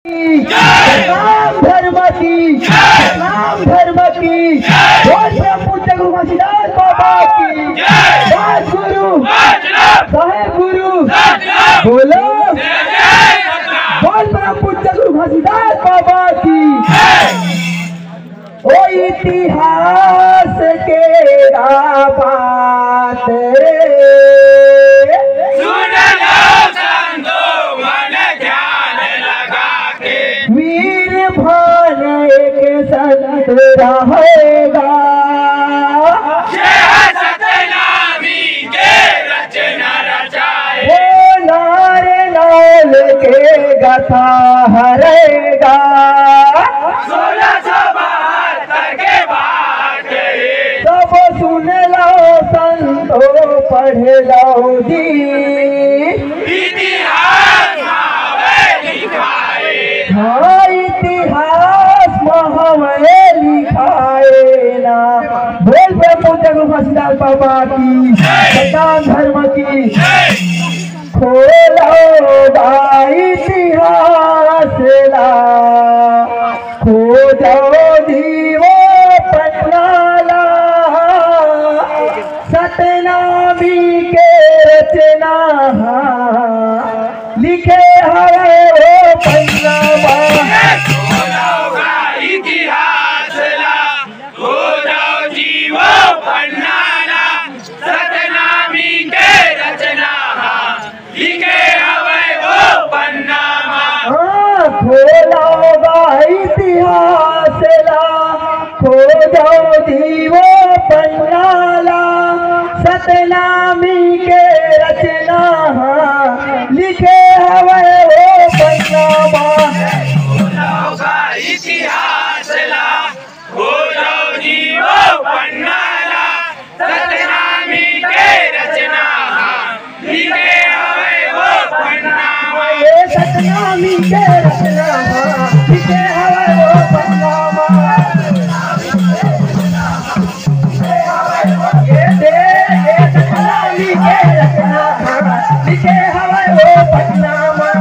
राम धर्म की राम धर्म की बोल पूज्य गुरु घासीदास बाबा की दास गुरु साहेब गुरु बोलो बोल परम पूज्य गुरु घासीदास बाबा की। ओ इतिहास के बात संत रहेगा सतनामी के रचना रचाए वो नारे लाल के गाथा हरेगा 1672 के बाद सब सुन लो संतो पढ़ लो जी इतिहास लिखाए हाँ इतिहास महावे लिखाए ना। बोल पे पूज्य गुरु घासीदास बाबा की सनातन धर्म की। खोलो इतिहास ला खोजो दीवो पन्नाला सतनामी के रचना लिखे हवे वो पन्नामा इतिहास ला हो जाओ जीवो पन्नाला सतनामी के रचना लिखे हवे वो पन्नामा। खोलोगा इतिहास ला खो जाओ जीवो पन्नाला सतनामी के रचना लिखे हवे वो पन्नामा। इतिहास ला हो जाओ जीवो पन्नाला सतनामी के रचना लिखे हवे वो पन्नामा। ये सतनामी के रचना लिखे हवे वो पन्नामा। ये सतनामी के रचना लिखे हवे वो पन्नामा।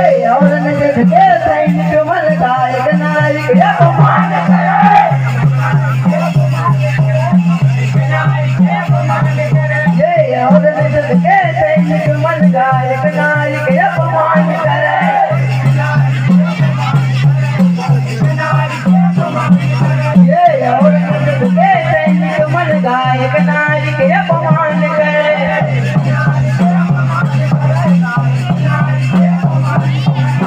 ये औरंगजेब के सैनिक मन गायक नायक अपमान करे। ये औरंगजेब के सैनिक मन गायक नायक अपमान करे। ये औरंगजेब के सैनिक मन गायक नायक अपमान करे।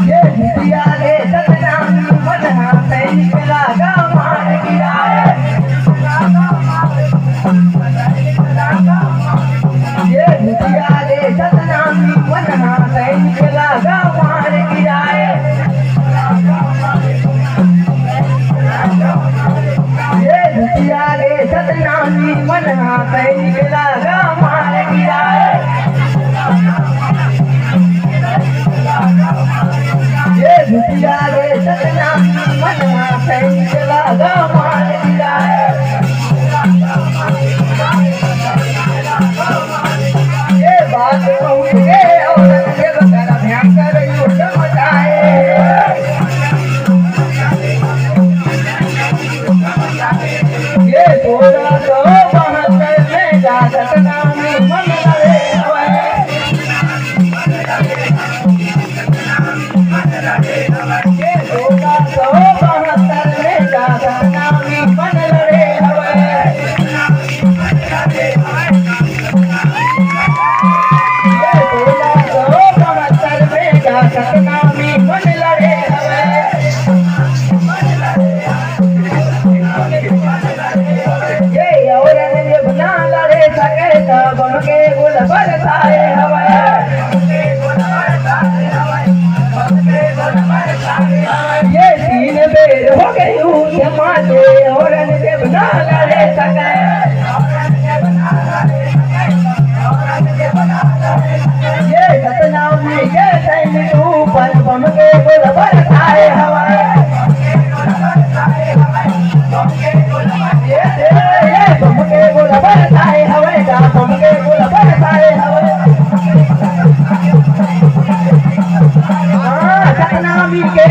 ये भितिया रे सतनामी मन सैनिक लागा मार गिराए। ये भितिया रे सतनामी मन सैनिक लागा मार गिराए। ये भितिया रे सतनामी मन सैनिक लागा मार गिराए। ये भितिया रे सतनामी मन सैनिक लागा मार गिराए। ये बात कहूँ के औरंगजेब कर भयंकर युद्ध मचाए। ये 1672 में जा सतनामी मन लड़े हुए। ये 1672 में जा सतनामी मन लड़े हुए। ये 1672 में जा सतनामी मन लड़े हुए। ये औरंगजेब ना लड़े सके तब उनके गुल बरसाए हवा। ये 3 बेर हो गई ऊँच माथे औरंगजेब ना लड़े सके। ये सतनामी के सैनिक ऊपर बम के गुल बरसाए हवा। ये बम के गुल बरसाए हवे का बम के गुल बरसाए हवे। सतनामी के